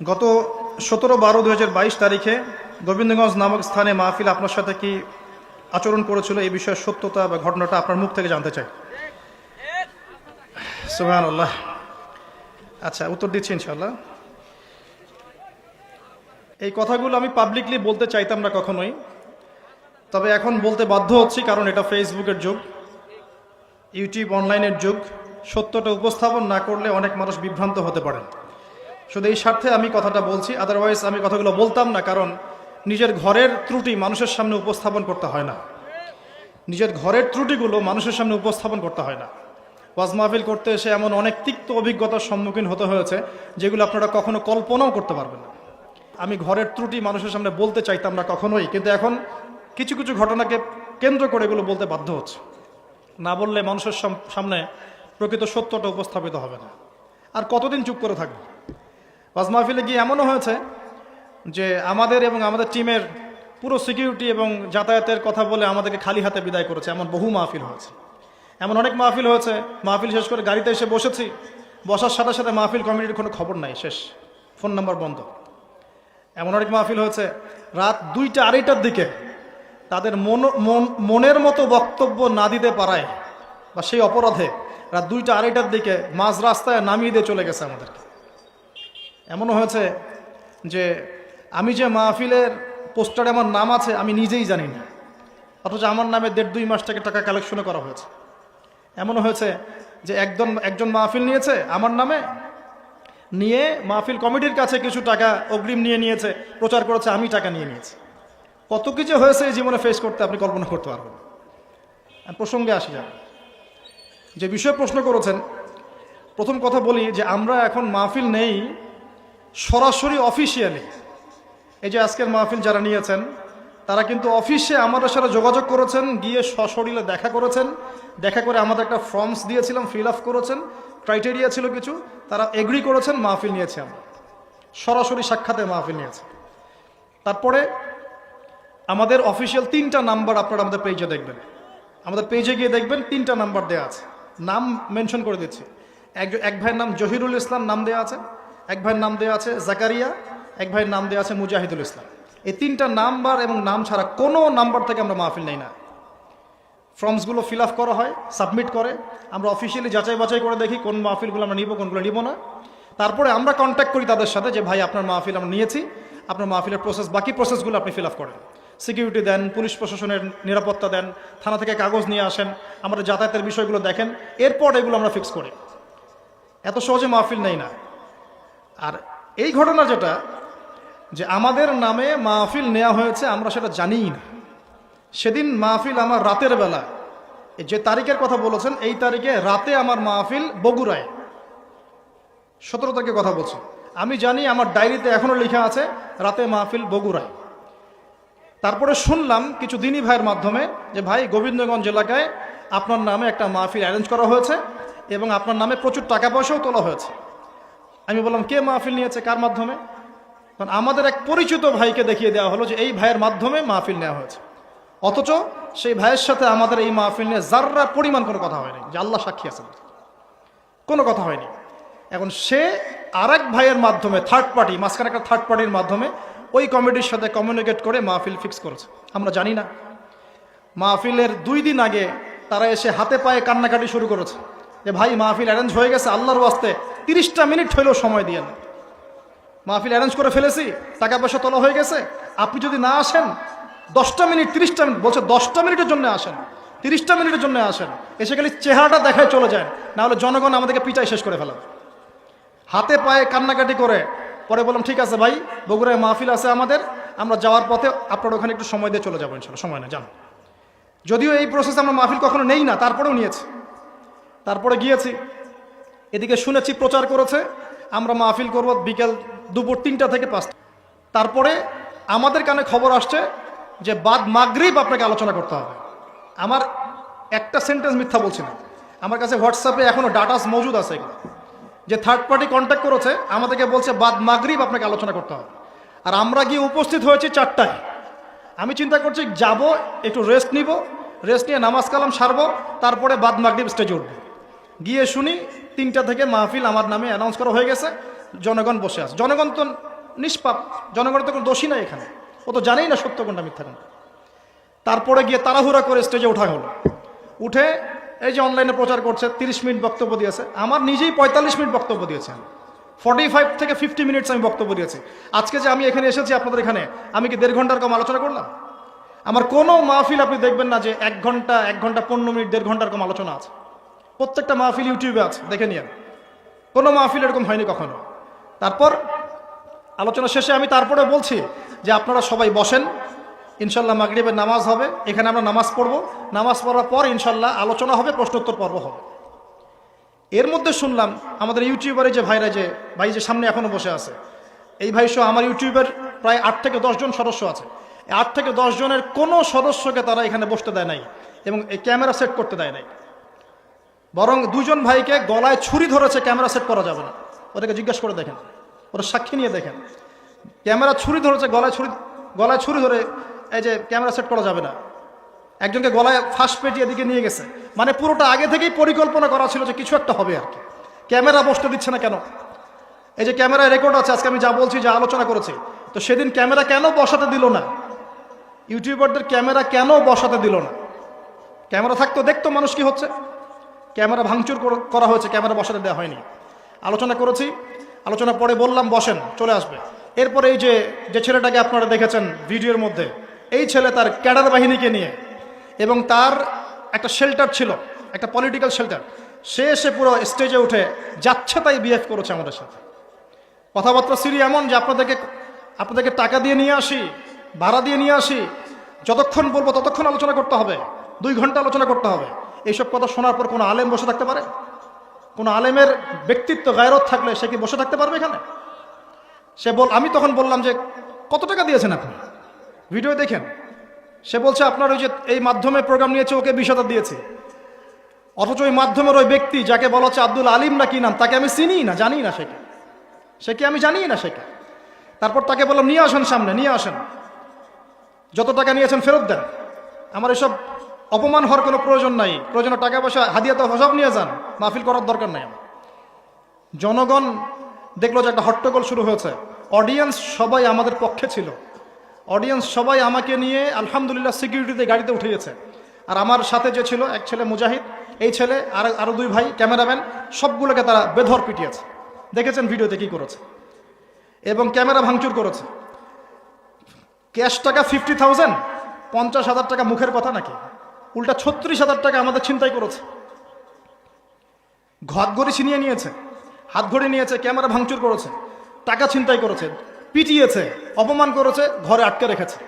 গত 17-12-2022 তারিখে গোবিন্দগঞ্জ নামক স্থানে মাহফিল আপনার সাথে কি আচরণ করেছিল এই বিষয়ে সত্যতা বা ঘটনাটা আপনার মুখ থেকে জানতে চাই। সুবহানাল্লাহ। আচ্ছা, উত্তর দিচ্ছি ইনশাআল্লাহ। এই কথাগুলো আমি পাবলিকলি বলতে চাইতাম না কখনোই, তবে এখন বলতে বাধ্য হচ্ছি, কারণ এটা ফেসবুকের যুগ, ইউটিউব অনলাইনের যুগ। সত্যটা উপস্থাপন না করলে অনেক মানুষ বিভ্রান্ত হতে পারে। শুধু এই স্বার্থে আমি কথাটা বলছি, আদারওয়াইজ আমি কথাগুলো বলতাম না, কারণ নিজের ঘরের ত্রুটি মানুষের সামনে উপস্থাপন করতে হয় না। নিজের ঘরের ত্রুটিগুলো মানুষের সামনে উপস্থাপন করতে হয় না। ওয়াজ মাহফিল করতে এসে এমন অনেক তিক্ত অভিজ্ঞতার সম্মুখীন হতে হয়েছে যেগুলো আপনারা কখনো কল্পনাও করতে পারবেন না। আমি ঘরের ত্রুটি মানুষের সামনে বলতে চাইতাম না কখনোই, কিন্তু এখন কিছু কিছু ঘটনাকে কেন্দ্র করে এগুলো বলতে বাধ্য হচ্ছে। না বললে মানুষের সামনে প্রকৃত সত্যটা উপস্থাপিত হবে না। আর কতদিন চুপ করে থাকবে? ওয়াজ মাহফিলে গিয়ে এমনও হয়েছে যে আমাদের এবং আমাদের টিমের পুরো সিকিউরিটি এবং যাতায়াতের কথা বলে আমাদেরকে খালি হাতে বিদায় করেছে। এমন বহু মাহফিল হয়েছে, এমন অনেক মাহফিল হয়েছে। মাহফিল শেষ করে গাড়িতে এসে বসেছি, বসার সাথে সাথে মাহফিল কমিটির কোনো খবর নাই, শেষ, ফোন নাম্বার বন্ধ। এমন অনেক মাহফিল হয়েছে রাত 2টা-2:30টার দিকে তাদের মনের মতো বক্তব্য না দিতে পারায় বা সেই অপরাধে রাত 2টা-2:30টার দিকে মাঝ রাস্তায় নামিয়ে দিয়ে চলে গেছে আমাদেরকে। এমনও হয়েছে যে আমি যে মাহফিলের পোস্টারে আমার নাম আছে আমি নিজেই জানি না, অথচ আমার নামে 1.5-2 মাস থেকে টাকা কালেকশনও করা হয়েছে। এমনও হয়েছে যে একজন মাহফিল নিয়েছে আমার নামে, নিয়ে মাহফিল কমিটির কাছে কিছু টাকা অগ্রিম নিয়েছে, প্রচার করেছে আমি টাকা নিয়েছি। কত কিছু হয়েছে এই জীবনে ফেস করতে আপনি কল্পনা করতে পারবেন। প্রসঙ্গে আসি যাবে, যে বিষয়ে প্রশ্ন করেছেন, প্রথম কথা বলি যে আমরা এখন মাহফিল নেই সরাসরি অফিসিয়ালি। এই যে আজকের মাহফিল যারা নিয়েছেন তারা কিন্তু অফিসে আমাদের সাথে যোগাযোগ করেছেন, গিয়ে সশরীরে দেখা করেছেন, দেখা করে আমাদের একটা ফর্মস দিয়েছিলাম, ফিল আপ করেছেন, ক্রাইটেরিয়া ছিল কিছু, তারা এগ্রি করেছেন, মাহফিল নিয়েছে। আমরা সরাসরি সাক্ষাতে মাহফিল নিয়েছে। তারপরে আমাদের অফিসিয়াল 3টা নাম্বার আপনারা আমাদের পেজে দেখবেন, আমাদের পেজে গিয়ে দেখবেন 3টা নাম্বার দেওয়া আছে, নাম মেনশন করে দিচ্ছি। এক ভাইয়ের নাম জহিরুল ইসলাম নাম দেওয়া আছে, এক ভাইয়ের নাম দেওয়া আছে জাকারিয়া, এক ভাইয়ের নাম দেওয়া আছে মুজাহিদুল ইসলাম। এই 3টা নাম্বার এবং নাম ছাড়া কোনো নাম্বার থেকে আমরা মাহফিল নেই না। ফর্মসগুলো ফিল আপ করা হয়, সাবমিট করে, আমরা অফিসিয়ালি যাচাই বাছাই করে দেখি কোন মাহফিলগুলো আমরা নিব, কোনগুলো নিব না। তারপরে আমরা কন্ট্যাক্ট করি তাদের সাথে যে ভাই আপনার মাহফিল আমরা নিয়েছি, আপনার মাহফিলের বাকি প্রসেসগুলো আপনি ফিল আপ করেন, সিকিউরিটি দেন, পুলিশ প্রশাসনের নিরাপত্তা দেন, থানা থেকে কাগজ নিয়ে আসেন, আমাদের যাতায়াতের বিষয়গুলো দেখেন, এরপর এগুলো আমরা ফিক্স করি। এত সহজে মাহফিল নেই না। আর এই ঘটনা যেটা, যে আমাদের নামে মাহফিল নেওয়া হয়েছে আমরা সেটা জানিই না। সেদিন মাহফিল আমার রাতের বেলা, যে তারিখের কথা বলেছেন এই তারিখে রাতে আমার মাহফিল বগুড়ায়, 17 তারিখে কথা বলছি। আমি জানি আমার ডায়েরিতে এখনো লেখা আছে রাতে মাহফিল বগুড়ায়। তারপরে শুনলাম কিছু দিনী ভাইয়ের মাধ্যমে যে ভাই গোবিন্দগঞ্জ এলাকায় আপনার নামে একটা মাহফিল অ্যারেঞ্জ করা হয়েছে এবং আপনার নামে প্রচুর টাকা পয়সাও তোলা হয়েছে। আমি বললাম কে মাহফিল নিয়েছে, কার মাধ্যমে? কারণ আমাদের এক পরিচিত ভাইকে দেখিয়ে দেওয়া হলো যে এই ভাইয়ের মাধ্যমে মাহফিল নেওয়া হয়েছে, অথচ সেই ভাইয়ের সাথে আমাদের এই মাহফিল নিয়ে যার্রা পরিমাণ কোনো কথা হয়নি, যে আল্লাহ সাক্ষী আছেন, কোনো কথা হয়নি। এখন সে আরেক ভাইয়ের মাধ্যমে, থার্ড পার্টি, মাঝখানে একটা থার্ড পার্টির মাধ্যমে ওই কমিটির সাথে কমিউনিকেট করে মাহফিল ফিক্স করেছে। আমরা জানি না। মাহফিলের 2 দিন আগে তারা এসে হাতে পায়ে কান্নাকাটি শুরু করেছে যে ভাই মাহফিল অ্যারেঞ্জ হয়ে গেছে, আল্লাহর ওয়াস্তে 30টা মিনিট হইলেও সময় দিয়েন, মাহফিল অ্যারেঞ্জ করে ফেলেছি, টাকা পয়সা তোলা হয়ে গেছে, আপনি যদি না আসেন 10টা মিনিট 30টা মিনিট বলছে, 10টা মিনিটের জন্য আসেন, 30টা মিনিটের জন্য আসেন, এসে খালি চেহারাটা দেখায় চলে যায়, না হলে জনগণ আমাদেরকে পিটাই শেষ করে ফেলাবে। হাতে পায়ে কান্নাকাটি করে পরে বললাম ঠিক আছে ভাই, বগুড়ায় মাহফিল আছে আমাদের, আমরা যাওয়ার পথে আপনার ওখানে একটু সময় দিয়ে চলে যাবো, ইনশাল্লাহ, সময় না যান। যদিও এই প্রসেস আমরা মাহফিল কখনো নেই না, তারপরেও নিয়েছি। তারপরে গিয়েছি, এদিকে শুনেছি প্রচার করেছে আমরা মাহফিল করব দুপুর 3টা থেকে 5টা। তারপরে আমাদের কানে খবর আসছে যে বাদ মাগরিব আপনাকে আলোচনা করতে হবে। আমার একটা সেন্টেন্স মিথ্যা বলছি না, আমার কাছে হোয়াটসঅ্যাপে এখনো ডাটাস মজুদ আছে, যে থার্ড পার্টি কন্ট্যাক্ট করেছে আমাদেরকে বলছে বাদ মাগরিব আপনাকে আলোচনা করতে হবে। আর আমরা গিয়ে উপস্থিত হয়েছি 4টায়। আমি চিন্তা করছি যাব, একটু রেস্ট নিব, রেস্ট নিয়ে নামাজ কালাম সারবো, তারপরে বাদ মাগরিব স্টেজে উঠবো। গিয়ে শুনি 3টা থেকে মাহফিল আমার নামে অ্যানাউন্স করা হয়ে গেছে, জনগণ বসে আছে। জনগণ তো নিষ্পাপ, জনগণের তো কোনো দোষী নাই এখানে, ও তো জানেই না সত্য কোনটা মিথ্যা কোনটা। তারপরে গিয়ে তাড়াহুড়া করে স্টেজে ওঠা হলো, উঠে এই যে অনলাইনে প্রচার করছে, 30 মিনিট বক্তব্য দিয়েছে। আমার নিজেই 45 মিনিট বক্তব্য দিয়েছে, 45 থেকে 50 মিনিটস আমি বক্তব্য দিয়েছি। আজকে যে আমি এখানে এসেছি আপনাদের এখানে, আমি কি 1.5 ঘন্টার কম আলোচনা করলাম? আমার কোনো মাহফিল আপনি দেখবেন না যে 1 ঘন্টা 15 মিনিট 1.5 ঘন্টার কম আলোচনা আছে। প্রত্যেকটা মাহফিল ইউটিউবে আছে, দেখে নিন। কোনো মাহফিল এরকম হয়নি কখনো। তারপর আলোচনা শেষে আমি তারপরে বলছি যে আপনারা সবাই বসেন, ইনশাল্লাহ মাগরিবের নামাজ হবে, এখানে আমরা নামাজ পড়ব, নামাজ পড়ার পর ইনশাল্লাহ আলোচনা হবে, প্রশ্নোত্তর পর্ব হবে। এর মধ্যে শুনলাম আমাদের ইউটিউবারে যে ভাইরা, যে ভাই যে সামনে এখনো বসে আছে, এই ভাই সহ আমার ইউটিউবের প্রায় 8 থেকে 10 জন সদস্য আছে। 8 থেকে 10 জনের কোনো সদস্যকে তারা এখানে বসতে দেয় নাই এবং এই ক্যামেরা সেট করতে দেয় নাই। বরং 2 জন ভাইকে গলায় ছুরি ধরেছে, ক্যামেরা সেট করা যাবে না। ওদেরকে জিজ্ঞাসা করে দেখেন, ওরা সাক্ষী নিয়ে দেখেন। ক্যামেরা ছুরি ধরেছে, গলায় ছুরি ধরে এই যে ক্যামেরা সেট করা যাবে না। একজনকে গলায় ফাঁস পেটিয়ে দিকে নিয়ে গেছে। মানে পুরোটা আগে থেকেই পরিকল্পনা করা ছিল যে কিছু একটা হবে আর কি। ক্যামেরা বসতে দিচ্ছে না কেন? এই যে ক্যামেরায় রেকর্ড আছে, আজকে আমি যা বলছি, যা আলোচনা করেছি, তো সেদিন ক্যামেরা কেন বসাতে দিল না? ইউটিউবারদের ক্যামেরা কেন বসাতে দিল না? ক্যামেরা থাকতো, দেখতো মানুষ কি হচ্ছে। ক্যামেরা ভাঙচুর করা হয়েছে, ক্যামেরা বসাতে দেওয়া হয়নি। আলোচনা করেছি, আলোচনা পরে বললাম বসেন, চলে আসবে। এরপরে এই যে ছেলেটাকে আপনারা দেখেছেন ভিডিওর মধ্যে, এই ছেলে তার ক্যাডার বাহিনীকে নিয়ে, এবং তার একটা শেল্টার ছিল, একটা পলিটিক্যাল শেল্টার, সে এসে পুরো স্টেজে উঠে যাচ্ছে তাই বিহেভ করেছে আমাদের সাথে। কথাবার্তা সিরি এমন যে আপনাদেরকে টাকা দিয়ে নিয়ে আসি, ভাড়া দিয়ে নিয়ে আসি, যতক্ষণ বলবো ততক্ষণ আলোচনা করতে হবে, 2 ঘন্টা আলোচনা করতে হবে। এইসব কথা শোনার পর কোনো আলেম বসে থাকতে পারে? কোনো আলেমের ব্যক্তিত্ব গায়রত থাকলে সে কি বসে থাকতে পারবে এখানে? আমি তখন বললাম যে কত টাকা দিয়েছেন আপনি? ভিডিও দেখেন। সে বলছে আপনার ওই যে এই মাধ্যমে প্রোগ্রাম নিয়েছে, ওকে 20,000 দিয়েছে। অথচ ওই মাধ্যমের ওই ব্যক্তি যাকে বলা হচ্ছে আব্দুল আলিম না কি নাম, তাকে আমি চিনি না, জানি না সে কি আমি জানি না সেকে। তারপর তাকে বললাম নিয়ে আসেন সামনে, নিয়ে আসেন, যত টাকা নিয়েছেন ফেরত দেন। আমার এসব অপমান হওয়ার কোনো প্রয়োজন নাই। প্রয়োজনে টাকা পয়সা হাদিয়া তো সব নিয়ে যান, মাহফিল করার দরকার নাই। জনগণ দেখলো যে একটা হট্টগোল শুরু হয়েছে। অডিয়েন্স সবাই আমাদের পক্ষে ছিল, অডিয়েন্স সবাই আমাকে নিয়ে আলহামদুলিল্লাহ সিকিউরিটিতে গাড়িতে উঠে গেছে। আর আমার সাথে যে ছিল এক ছেলে মুজাহিদ, এই ছেলে আরো 2 ভাই ক্যামেরাম্যান, সবগুলোকে তারা বেধর পিটিয়েছে। দেখেছেন ভিডিওতে কি করেছে, এবং ক্যামেরা ভাঙচুর করেছে। ক্যাশ টাকা 50,000, 50,000 টাকা মুখের কথা নাকি? উল্টা 36,000 টাকা আমাদের ছিনতাই করেছে। হাতঘড়ি ছিনিয়ে নিয়েছে, হাতঘড়ি নিয়েছে, ক্যামেরা ভাঙচুর করেছে, টাকা ছিনতাই করেছে, পিটিয়েছে, অপমান করেছে, ঘরে আটকে রেখেছে।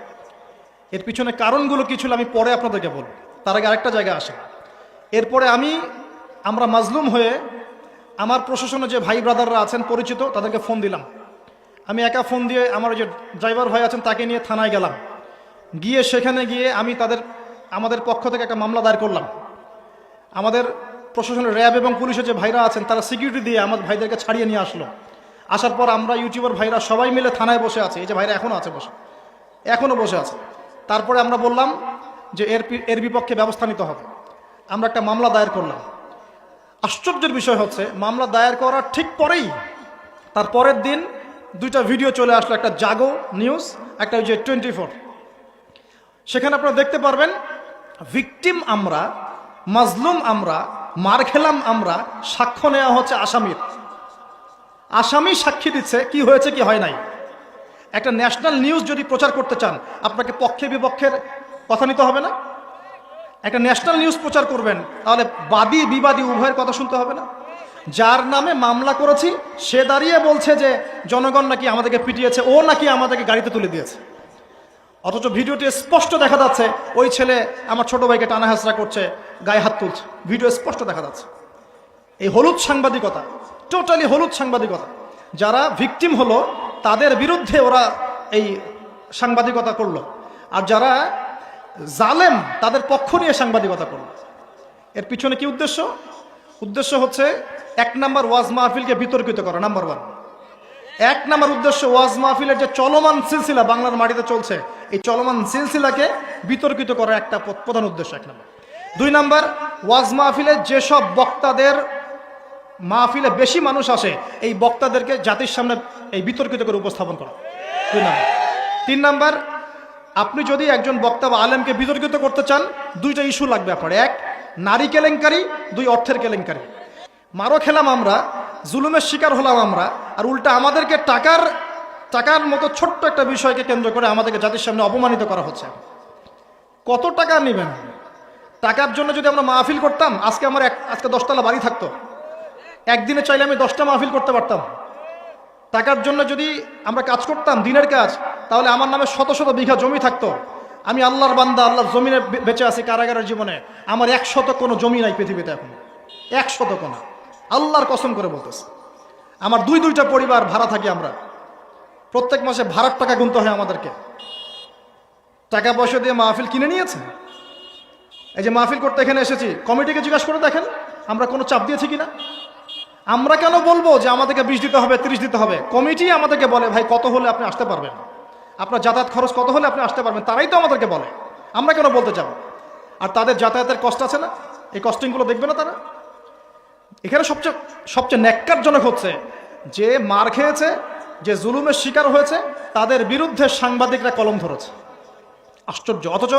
এর পিছনে কারণগুলো কি ছিল আমি পরে আপনাদেরকে বলব, তার আগে আরেকটা জায়গায় আসে। এরপরে আমরা মাজলুম হয়ে আমার প্রশাসনে যে ভাই ব্রাদাররা আছেন পরিচিত, তাদেরকে ফোন দিলাম। আমি একা ফোন দিয়ে আমার যে ড্রাইভার ভাই আছেন তাকে নিয়ে থানায় গেলাম। গিয়ে সেখানে গিয়ে আমি আমাদের পক্ষ থেকে একটা মামলা দায়ের করলাম। আমাদের প্রশাসনের র্যাব এবং পুলিশের যে ভাইরা আছেন তারা সিকিউরিটি দিয়ে আমার ভাইদেরকে ছাড়িয়ে নিয়ে আসলো। আসার পর আমরা ইউটিউবার ভাইরা সবাই মিলে থানায় বসে আছি। এই যে ভাইরা এখনো বসে আছে। তারপরে আমরা বললাম যে এর বিপক্ষে ব্যবস্থা নিতে হবে। আমরা একটা মামলা দায়ের করলাম। আশ্চর্যের বিষয় হচ্ছে, মামলা দায়ের করার ঠিক পরেই তার পরের দিন 2টা ভিডিও চলে আসলো, একটা জাগো নিউজ, একটা ওই যে 24। সেখানে আপনারা দেখতে পারবেন ভিকটিম আমরা, মাজলুম আমরা, মার খেলাম আমরা, সাক্ষ্য নেওয়া হচ্ছে আসামির। আসামি সাক্ষী দিচ্ছে কি হয়েছে কি হয় নাই। একটা ন্যাশনাল নিউজ যদি প্রচার করতে চান, আপনাকে পক্ষে বিপক্ষের কথা নিতে হবে না? একটা ন্যাশনাল নিউজ প্রচার করবেন, তাহলে বাদী বিবাদী উভয়ের কথা শুনতে হবে না? যার নামে মামলা করেছি সে দাঁড়িয়ে বলছে যে জনগণ নাকি আমাদেরকে পিটিয়েছে, ও নাকি আমাদেরকে গাড়িতে তুলে দিয়েছে। অথচ ভিডিওটি স্পষ্ট দেখা যাচ্ছে ওই ছেলে আমার ছোট ভাইকে টানা হাসরা করছে, গায়ে হাত তুলছে, ভিডিও স্পষ্ট দেখা যাচ্ছে। এই হলুদ সাংবাদিকতা, টোটালি হলুদ সাংবাদিকতা। যারা ভিকটিম হলো তাদের বিরুদ্ধে ওরা এই সাংবাদিকতা করলো, আর যারা জালেম তাদের পক্ষ নিয়ে সাংবাদিকতা করলো। এর পিছনে কি উদ্দেশ্য? উদ্দেশ্য হচ্ছে 1 নম্বর ওয়াজ মাহফিলকে বিতর্কিত করা, নাম্বার 1। 1 নম্বর উদ্দেশ্য ওয়াজ মাহফিলের যে চলমান সিলসিলা বাংলার মাটিতে চলছে, এই চলমান সিলসিলাকে বিতর্কিত করা একটা প্রধান উদ্দেশ্য 1 নম্বর। 2 নম্বর, ওয়াজ মাহফিলের যেসব বক্তাদের মাহফিলে বেশি মানুষ আসে এই বক্তাদেরকে জাতির সামনে এই বিতর্কিত করে উপস্থাপন করা। 2 নাম্বার। 3 নাম্বার, আপনি যদি একজন বক্তা বা আলেমকে বিতর্কিত করতে চান, 2টা ইস্যু লাগবে আপনার। 1, নারী কেলেঙ্কারি, 2, অর্থের কেলেঙ্কারি। মারো খেলাম আমরা, জুলুমের শিকার হলাম আমরা, আর উল্টা আমাদেরকে টাকার মতো ছোট্ট একটা বিষয়কে কেন্দ্র করে আমাদেরকে জাতির সামনে অপমানিত করা হচ্ছে। কত টাকা নেবেন? টাকার জন্য যদি আমরা মাহফিল করতাম, আজকে 10 তলা বাড়ি থাকতো। একদিনে চাইলে আমি 10টা মাহফিল করতে পারতাম। টাকার জন্য যদি আমরা কাজ করতাম, দিনের কাজ, তাহলে আমার নামে শত শত বিঘা জমি থাকতো। আমি আল্লাহর বান্দা, আল্লাহর জমিনে বেঁচে আছি কারাগারের জীবনে। আমার 100 কোনো জমি নাই পৃথিবীতে এখন, 100 কোনো। আল্লাহর কসম করে বলতেছে। আমার 2টা পরিবার ভাড়া থাকি আমরা, প্রত্যেক মাসে ভাড়ার টাকা গুনতে হয় আমাদেরকে। টাকা পয়সা দিয়ে মাহফিল কিনে নিয়েছে। এই যে মাহফিল করতে এখানে এসেছি, কমিটিকে জিজ্ঞাসা করে দেখেন আমরা কোনো চাপ দিয়েছি কিনা। আমরা কেন বলবো যে আমাদেরকে 20 দিতে হবে, 30 দিতে হবে? কমিটি আমাদেরকে বলে ভাই কত হলে আপনি আসতে পারবেন, আপনার যাতায়াত খরচ কত হলে আপনি আসতে পারবেন, তারাই তো আমাদেরকে বলে। আমরা কেন বলতে যাব? আর তাদের যাতায়াতের কষ্ট আছে না, এই কস্টিংগুলো দেখবে না তারা? এখানে সবচেয়ে ন্যাক্কারজনক হচ্ছে যে মার খেয়েছে, যে জুলুমের শিকার হয়েছে, তাদের বিরুদ্ধে সাংবাদিকরা কলম ধরেছে। আশ্চর্য। অথচ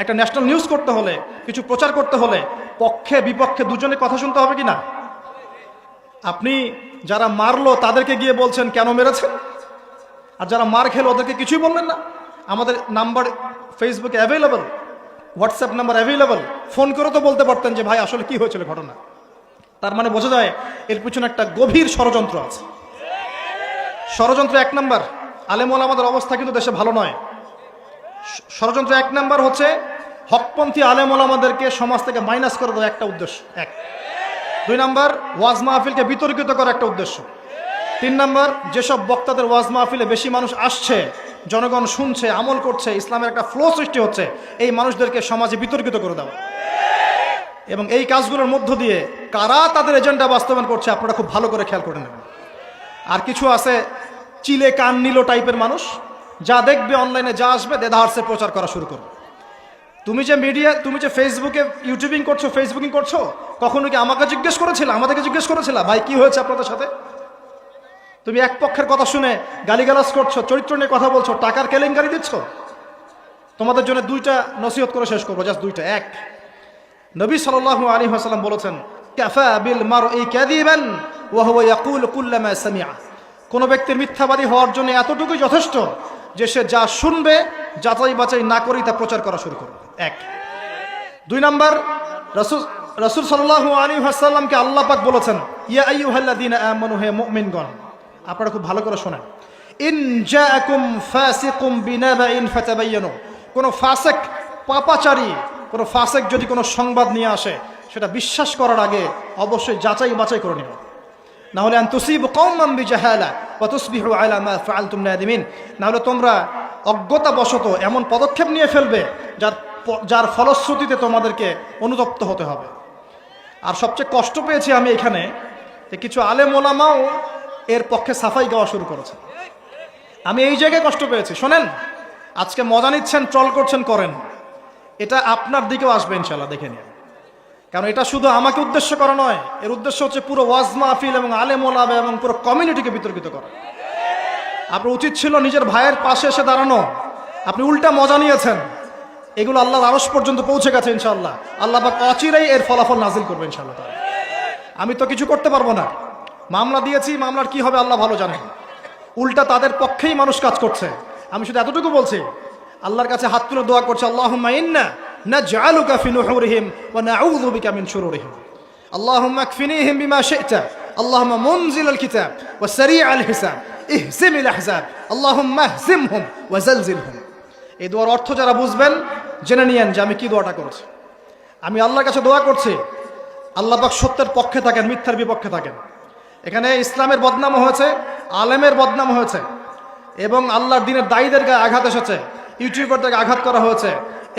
একটা ন্যাশনাল নিউজ করতে হলে, কিছু প্রচার করতে হলে পক্ষে বিপক্ষে দুজনে কথা শুনতে হবে কি না? আপনি যারা মারলো তাদেরকে গিয়ে বলছেন কেন মেরেছেন, আর যারা মার খেলো ওদেরকে কিছুই বললেন না। আমাদের নাম্বার ফেসবুকে available, WhatsApp number available, phone করে তো বলতে পারতেন যে ভাই আসলে কি হয়েছিল ঘটনা। তার মানে বোঝা যায় এর পিছনে একটা গভীর ষড়যন্ত্র আছে। ষড়যন্ত্র 1 নাম্বার, আলেম ওলামাদের অবস্থা কিন্তু দেশে ভালো নয়। ষড়যন্ত্র 1 নাম্বার হচ্ছে হকপন্থী আলেম ওলামাদেরকে সমাজ থেকে মাইনাস করে দেওয়া, একটা উদ্দেশ্য 1। 2 নাম্বার, ওয়াজ মাহফিলকে বিতর্কিত করা, একটা উদ্দেশ্য। 3 নাম্বার, যেসব বক্তাদের ওয়াজ মাহফিলে বেশি মানুষ আসছে, জনগণ শুনছে, আমল করছে, ইসলামের একটা ফ্লো সৃষ্টি হচ্ছে, এই মানুষদেরকে সমাজে বিতর্কিত করে দেওয়া। এবং এই কাজগুলোর মধ্য দিয়ে কারা তাদের এজেন্ডা বাস্তবায়ন করছে আপনারা খুব ভালো করে খেয়াল করে নেবেন। আর কিছু আছে চিলে কান নিল টাইপের মানুষ, যা দেখবে অনলাইনে যা আসবে দেদাহার্সে প্রচার করা শুরু করবে। তুমি যে ফেসবুকে ইউটিউবিং করছো, ফেসবুকিং করছো, কখনো কি আমাকে জিজ্ঞেস করেছিল, আমাদেরকে জিজ্ঞেস করেছিল ভাই কি হয়েছে আপনাদের সাথে? তুমি এক পক্ষের কথা শুনে গালিগালাজ করছো, চরিত্র নিয়ে কথা বলছো, টাকার কেলেঙ্কারি দিচ্ছ। তোমাদের জন্য 2টা নসিহত করে শেষ করবো, জাস্ট 2টা। 1, নবী সাল্লাল্লাহু আলাইহি ওয়াসাল্লাম বলেছেন কাফা বিল মারই কাযিবান ওয়া হুয়া ইয়াকুলু কুল্লামা সামিআ। কোন ব্যক্তির মিথ্যাবাদী হওয়ার জন্য এতটুকুই যথেষ্ট যে সে যা শুনবে যাচাই বাছাই না করেই তা প্রচার করা শুরু করবে। 1। 2 নাম্বার, রাসূল সাল্লাল্লাহু আলাইহি ওয়াসাল্লামকে আল্লাহ পাক বলেছেন ইয়া আইয়ুহাল্লাযীনা আমানু, হে মুমিনগণ, আপনারা খুব ভালো করে শোনেন, ইন জাআকুম ফাসিকুম বিনাবাইন ফাতাবায়ানু। কোন ফাসিক, পাপাচারী, কোন ফাসিক যদি কোনো সংবাদ নিয়ে আসে, সেটা বিশ্বাস করার আগে অবশ্যই যাচাই বাছাই করে নিন, না হলে আন তুসিবু কওমান বিজাহালা ওয়া তুসবিহু আলা মা ফাআলতুম নাদিমিন। না হলে তোমরা অজ্ঞতাবশত এমন পদক্ষেপ নিয়ে ফেলবে যার ফলশ্রুতিতে তোমাদেরকে অনুতপ্ত হতে হবে। আর সবচেয়ে কষ্ট পেয়েছি আমি এখানে যে কিছু আলেম ওলামাও এর পক্ষে সাফাই গাওয়া শুরু করেছে। আমি এই জায়গায় কষ্ট পেয়েছি। শোনেন, আজকে মজা নিচ্ছেন, ট্রল করছেন, করেন, এটা আপনার দিকেও আসবে ইনশাল্লাহ, দেখে নিন। কারণ এটা শুধু আমাকে উদ্দেশ্য করা নয়, এর উদ্দেশ্য হচ্ছে পুরো ওয়াজ মাহফিল এবং আলেম ওলামা এবং পুরো কমিউনিটিকে বিতর্কিত করা। আপনার উচিত ছিল নিজের ভাইয়ের পাশে এসে দাঁড়ানো, আপনি উল্টা মজা নিয়েছেন। এগুলো আল্লাহর আরশ পর্যন্ত পৌঁছে গেছে ইনশাআল্লাহ। আল্লাহ পাক অচিরেই এর ফলাফল নাজিল করবে ইনশাআল্লাহ। আমি তো কিছু করতে পারবো না, মামলা দিয়েছি, মামলার কি হবে আল্লাহ ভালো জানেন। উল্টা তাদের পক্ষেই মানুষ কাজ করছে। আমি শুধু এতটুকু বলছি, আল্লাহর কাছে হাত তুলে দোয়া করছে, আল্লাহুম্মা ইন্না নাজআলুকা ফি নুহুরিহিম ওয়া নাউযু বিকা মিন শুরুরিহিম, আল্লাহুম্মা আকফিনিহিম বিমা শি'তা, আল্লাহুম্মা মুনজিলাল কিতাব ওয়া সারি'আল হিসাব ইহজিমিল আহজাব, আল্লাহুম্মা ইহজিমহুম ওয়া জালজিলহুম। এই দোয়ার অর্থ যারা বুঝবেন জেনে নিয়েন যে আমি কি দোয়াটা করেছি। আমি আল্লাহর কাছে দোয়া করছি আল্লাহ পাক সত্যের পক্ষে থাকেন, মিথ্যার বিপক্ষে থাকেন। এখানে ইসলামের বদনাম হয়েছে, আলেমের বদনাম হয়েছে, এবং আল্লাহর দ্বীনের দায়ীদের গায়ে আঘাত এসেছে, ইউটিউবারদেরকে আঘাত করা হয়েছে,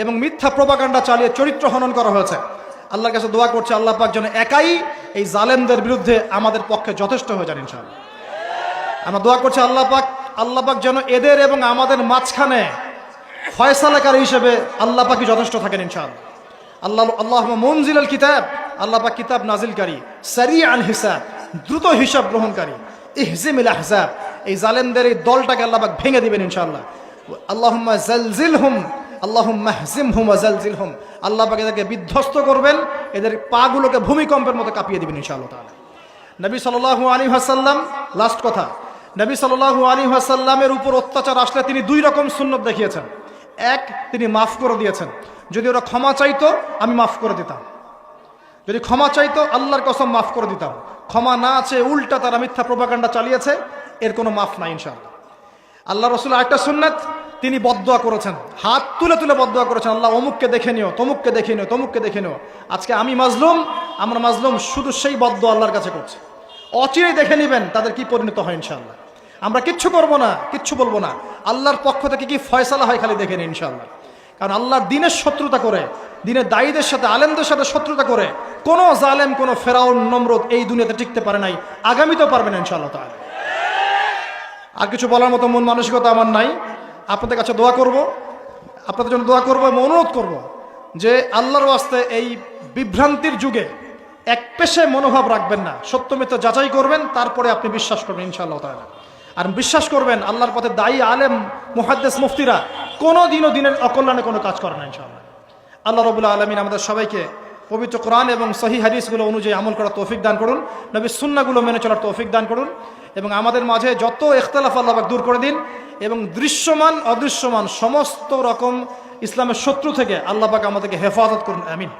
এবং মিথ্যা প্রোপাগান্ডা চালিয়ে চরিত্র হনন করা হয়েছে। আল্লাহর কাছে দোয়া করছে আল্লাহ পাক যেন একাই এই জালেমদের বিরুদ্ধে আমাদের পক্ষে যথেষ্ট হয়ে যান ইনশাআল্লাহ। আমরা দোয়া করছি আল্লাহ পাক যেন এদের এবং আমাদের মাঝখানে ফয়সালাকারী হিসেবে আল্লাহ পাকই যথেষ্ট থাকেন ইনশাআল্লাহ। আল্লাহুম্মা মুনজিলাল কিতাব, আল্লাহ পাক কিতাব নাজিলকারী, সারি'আল হিসাব, দ্রুত হিসাব গ্রহণকারী। ইহজিমিল আহজাব, এই জালেমদের এই দলটাকে আল্লাহ পাক ভেঙে দিবেন ইনশাআল্লাহ। আল্লাহুম্মা জালজিলহুম আল্লাহুম্মা হজিমহুম ওয়া জালজিলহুম, আল্লাহ পাক এদেরকে বিধ্বস্ত করবেন, এদের পাগুলোকে ভূমিকম্পের মতো কাঁপিয়ে দিবেন ইনশাআল্লাহ তাআলা। নবী সাল্লাল্লাহু আলাইহি ওয়াসাল্লাম, লাস্ট কথা, নবী সাল্লাল্লাহু আলাইহি ওয়াসাল্লামের উপর অত্যাচার আসলে তিনি দুই রকম সুন্নত দেখিয়েছেন। এক, তিনি মাফ করে দিয়েছেন, যদি ওরা ক্ষমা চাইতো আমি মাফ করে দিতাম, যদি ক্ষমা চাইতো আল্লাহর কসম মাফ করে দিতাম। ক্ষমা না আছে, উল্টা তারা মিথ্যা প্রোপাগান্ডা চালিয়েছে, এর কোনো মাফ নাই ইনশাআল্লাহ। আল্লাহ রসুল আরেকটা সুন্নাত, তিনি বদদোয়া করেছেন, হাত তুলে তুলে বদদোয়া করেছেন, আল্লাহ অমুককে দেখে নিও, তমুককে দেখে নিও, তমুককে দেখে নিও। আজকে আমি মাজলুম, আমরা মাজলুম, শুধু সেই বদদোয়া আল্লাহর কাছে করছে। অচিরেই দেখে নেবেন তাদের কি পরিণত হয় ইনশাআল্লাহ। আমরা কিচ্ছু করব না, কিচ্ছু বলবো না, আল্লাহর পক্ষ থেকে কি ফয়সালা হয় খালি দেখে নিন ইনশাআল্লাহ। কারণ আল্লাহর দিনের শত্রুতা করে, দিনের দায়ীদের সাথে, আলেমদের সাথে শত্রুতা করে কোনো জালেম, কোনো ফেরাউন, নমরুদ এই দুনিয়াতে টিকতে পারে নাই, আগামীতেও পারবে না ইনশাআল্লাহ তাআলা। আর কিছু বলার মতো মন মানসিকতা আমার নাই। আপনাদের কাছে দোয়া করব, আপনাদের জন্য দোয়া করব এবং অনুরোধ করব যে আল্লাহর ওয়াস্তে এই বিভ্রান্তির যুগে এক পেশে মনোভাব রাখবেন না, সত্য মিথ্যা যাচাই করবেন, তারপরে আপনি বিশ্বাস করবেন ইনশাআল্লাহ তাআলা। আর বিশ্বাস করবেন আল্লাহর পথে দায়ী আলেম, মুহাদ্দিস, মুফতিরা কোনো দিনও দিনের অকল্যাণে কোনো কাজ করে না ইনশাআল্লাহ। আল্লাহ রাব্বুল আলামিন আমাদের সবাইকে পবিত্র কোরআন এবং সহিহ হাদিসগুলো অনুযায়ী আমল করার তৌফিক দান করুন, নবীর সুন্নাহগুলো মেনে চলার তৌফিক দান করুন, এবং আমাদের মাঝে যত ইখতিলাফ আল্লাহ পাক দূর করে দিন, এবং দৃশ্যমান অদৃশ্যমান সমস্ত রকম ইসলামের শত্রু থেকে আল্লাহ পাক আমাদেরকে হেফাজত করুন, আমিন।